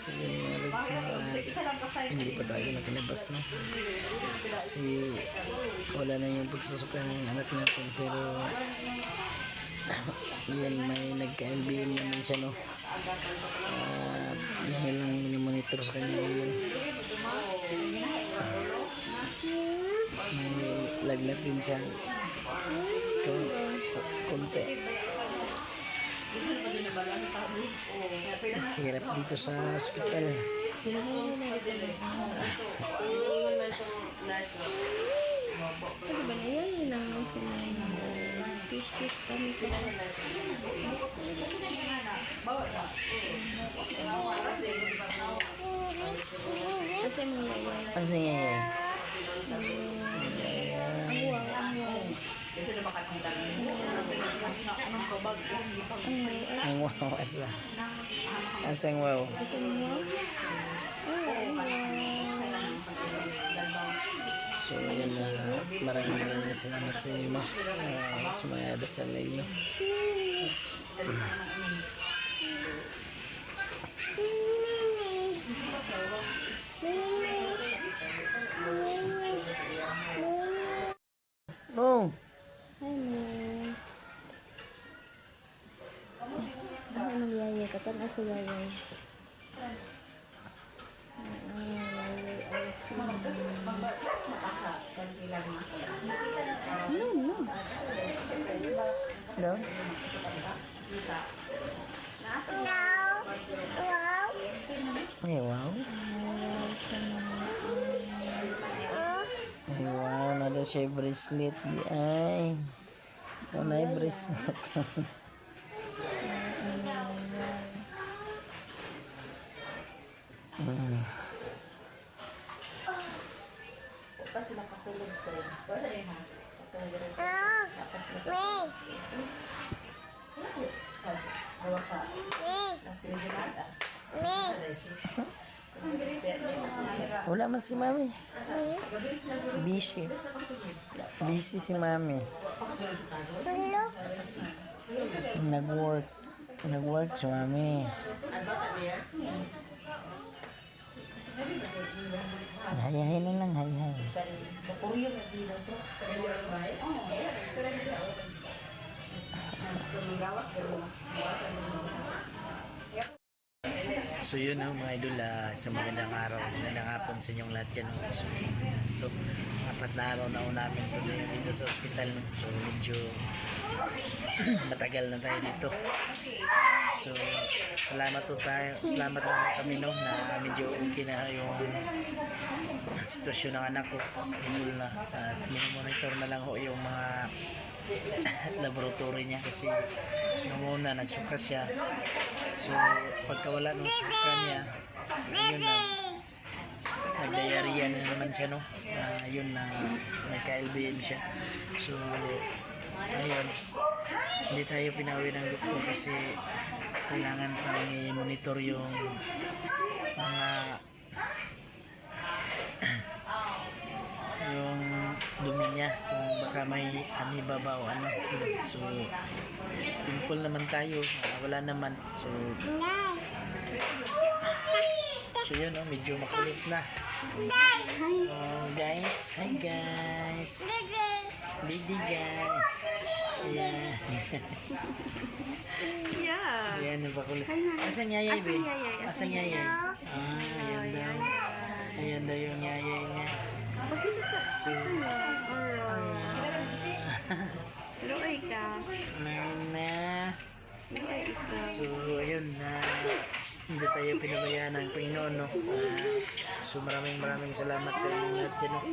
So yun mga lods, hindi pa tayo nakalabas na kasi wala na yung pagsusuka ng anak natin, pero yun, may nagka-LBM naman siya, no. At yan lang minimonitor sa kanya ngayon. May lagnat din siya sa konti. Hirap dito sa hospital. Ano ba na yan? Yun ang squish kami ko. Kasi mo yan. Kasi yan. Ang wow, asa. Asang wow. So yan na, maraming salamat sa inyo, no? Sa mga dasal na inyo. No. Ano nagyaya ka? Tan asa yaya? No. No? Ay, wow. Ay, wow. Na daw siya bracelet. Di ay. Wala yung bracelet. Wala man si mami. Busy. Busy si mami. Nag-work. Nag-work si mami. Hay-hay na lang, hay-hay. So yun, mga idol, sa magandang araw, magandang hapon sa inyong lahat dyan. So, ito, 4 na araw na namin dito sa ospital. So medyo matagal na tayo dito. So salamat na kami, no, na medyo okay na yung sitwasyon ng anak ko, stable na, at monitor na lang ho yung mga laboratory niya kasi nung una nagsuka siya. So pagkawala ng suka niya, ayun na, nag-diarrhea na naman siya, no. Ayun na, nagka-LBM siya. So ayun, hindi tayo pinawi ng doktor kasi kailangan pang i-monitor yung mga yung dumi niya, kung baka may amoeba ba o ano. So pimple naman tayo, wala naman. So yun, medyo makulit na. Guys, hi guys. Baby guys. Yeah. Yan, napakulit. Asan yayay, be? Asan yayay? Ayan daw. Ayan daw yung yayay niya. So, Luay ka. So, ayun na. Hindi tayo pinabayaan ng Panginoon, no? So maraming salamat sa inyo lahat dyan, no?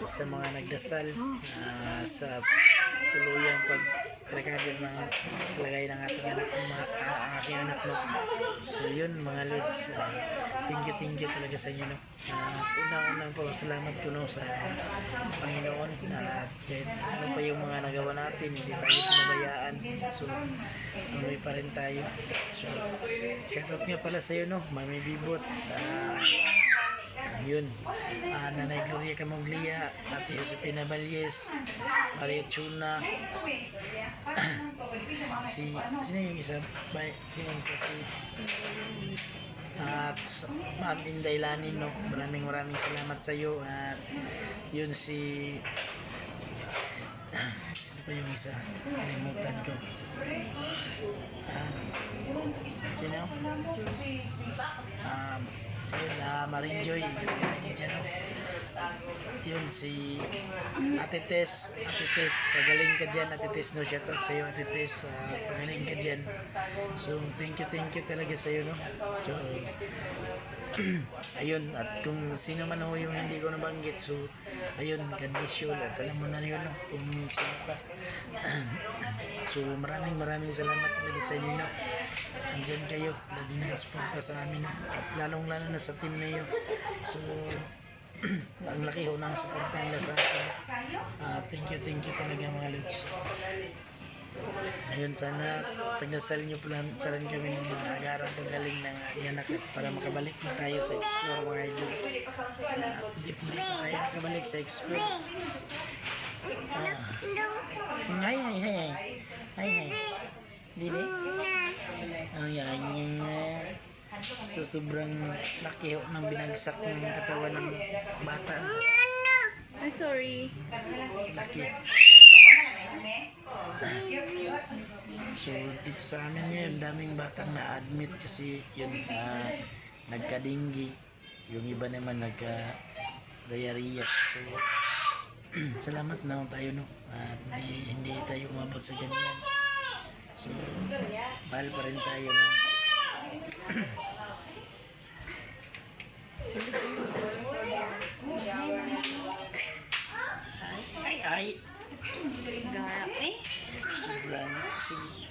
Sa mga nagdasal, sa tuluyang pag-recover ng lagay ng ating anak, aking anak, no? So yun, mga lods, thank you talaga sa inyo, no? Unang po salamat ko, no, sa Panginoon, na ano pa yung mga nagawa natin, hindi tayo pinabayaan. So tuloy pa rin tayo. So shoutout nga pala sa iyo, no, Mami Bibot, yun, Nanay Gloria Camoglia, Ate Josepina Balyes, Maria Chuna, si sino yung isa? Sino yung isa? At Ma'am Inday Lanin, no? Maraming salamat sa iyo. At yun sino pa yung isa? Kalimutan ko. Sino? Ayun, Marinjoy. Yun siya, no? Yun, si Ate Tess, pagaling ka dyan, Ate Tess, no, shoutout sa'yo, Ate Tess, pagaling ka dyan. So, thank you talaga sa'yo, no. So, ayun, at kung sino man ho yung hindi ko nabanggit, so, ayun, God bless you, at alam mo na yun, no, kung sino ka. So, maraming salamat talaga sa inyo, no. Andyan kayo, lagi nakasuporta sa amin, no, at lalong-lalo na sa team na yun. So, ang laki ho ng suporta nila sa akin. Thank you talaga mga lods. Ayun, sana pagdasal nyo pa rin kami ng mga agarang pagaling ng anak para makabalik na tayo sa Explore mga idol. Hindi pa tayo nakabalik sa Explore. Hi. Didi? Ay. So, sobrang laki ho ng binagsak ng katawan ng bata. I'm sorry. Laki. So, dito sa amin ngayon, daming batang na-admit kasi yun, nagka-dengue. Yung iba naman nagka-diarrhea. So, salamat na tayo, no? At hindi tayo umabot sa ganyan. So, mahal pa rin tayo, no? Ay. Garap eh. Sobrang sige.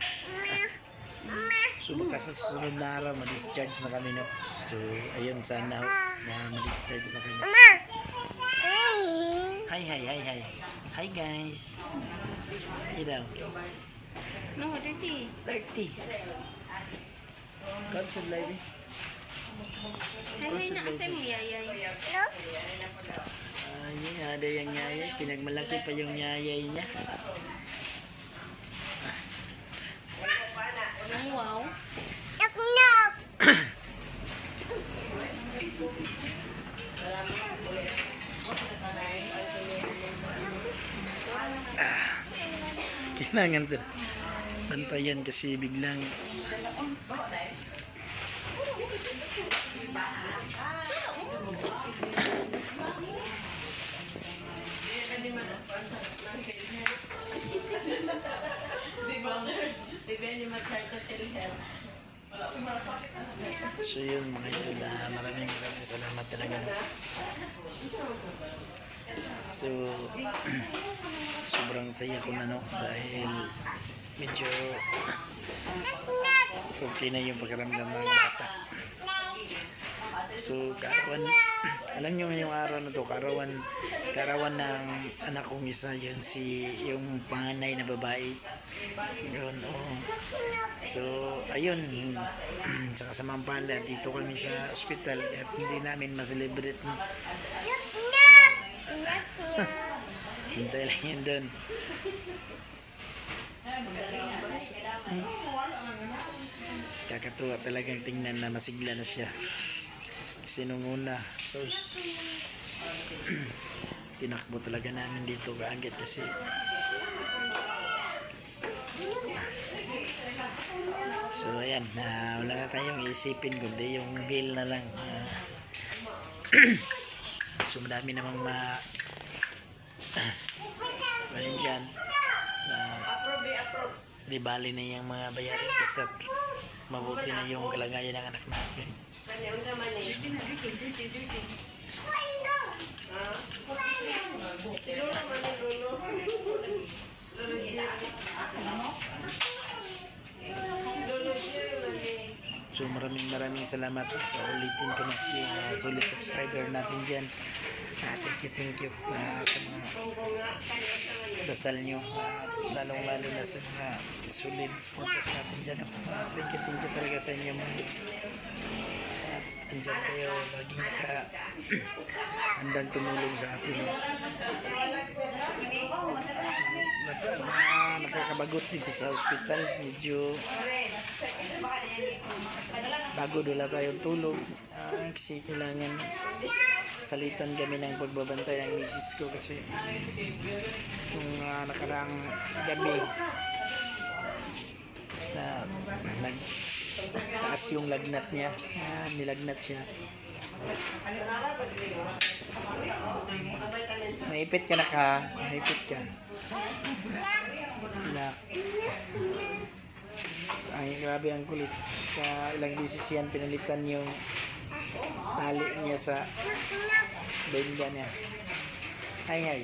So baka sa susunod na araw ma-discharge na kami, no? So ayun, sana na ma-discharge na kami. Hi guys. Iraw. No, 30. 30. God should live. Ay, naasay mo yayay. Yun, ada yung yayay. Pinagmalaki pa yung yayay niya. Wow. Kailangan to bantayan kasi biglang so yun mga idol, maraming salamat talaga, no? So sobrang saya ko na, no, dahil medyo okay na yung pakiramdam ng bata. So karawan, alam nyo ngayong araw na to, karawan ng anak kong isa, yun yung panganay na babae yun, oh. So ayun, sa kasamang pala dito kami sa ospital at hindi namin ma-celebrate, no? Hintay lang yun doon. Kakatuwa talagang tingnan na masigla na siya. Kasi nung una, so tinakbo talaga namin dito kaagad kasi so ayan, wala na tayong isipin kundi yung bill na lang. So madami namang galing dyan di bali na yung mga bayarin basta mabuti na yung kalagayan ng anak natin. So maraming salamat sa ulitin ko na solid subscriber natin dyan. Thank you sa mga dasal nyo, lalong-lalo na sa mga solid supporters natin dyan. Thank you talaga sa inyo mga lips. andyan kayo, laging handang tumulong sa atin. Nakakabagot dito sa hospital, medyo bago wala tayong tulog. Kasi kailangan salitan kami ng pagbabantay ang misis ko kasi kung nakaraang gabi na nagtaas yung lagnat niya, nilagnat siya. Maipit ka na ka, maipit ka. Ay, grabe ang kulit. Ilang beses yan pinalitan yung tali niya sa benda niya. Hay.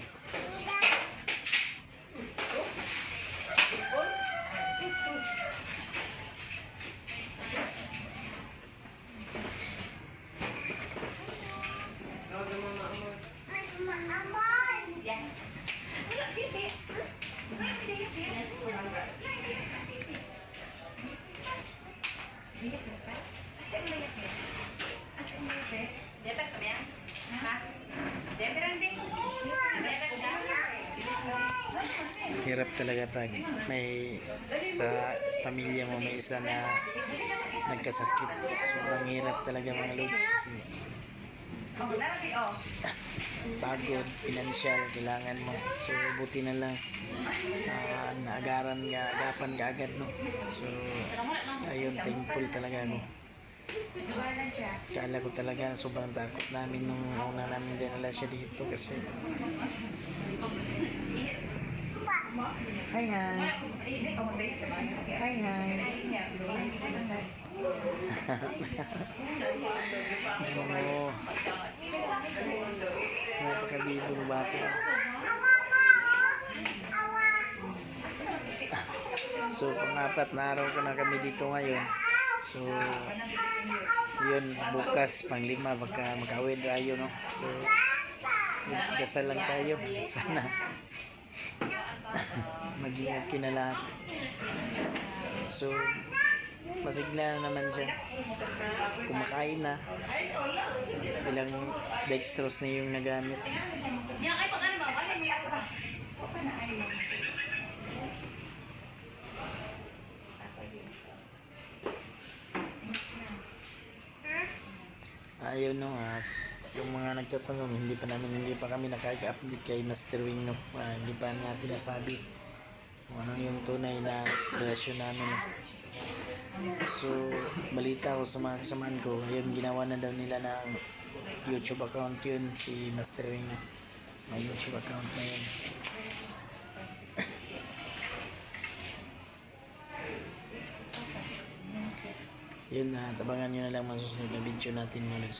Hirap talaga pag may sa pamilya mo may isa na nagkasakit. Sobrang hirap talaga mga lods. Pagod, financial, kailangan mo. So buti na lang agapan ka agad, no? So ayun, thankful talaga ako. Kala ko talaga sobrang takot namin nung una namin dinala siya dito kasi Hi. Oo. Napakabibong bata. So, pang-apat na araw ko na kami dito ngayon. So, yun, bukas, pang-5, baka makawin tayo, no? So, dasal lang tayo. Sana maging okay na lahat. So, masigla na naman siya. Kumakain na. Ilang dextrose na yung nagamit. Ayun, no, yung mga nagtatanong, hindi pa kami nakaka-update kay Master Wing, no. Hindi pa natin nasabi kung ano yung tunay na relasyon namin, no. So, balita ko sa mga kasamaan ko, ayun, ginawa na daw nila ng YouTube account yun, si Master Wing, may YouTube account na yun. Yun na, tabangan nyo na lang masusunod na video natin mga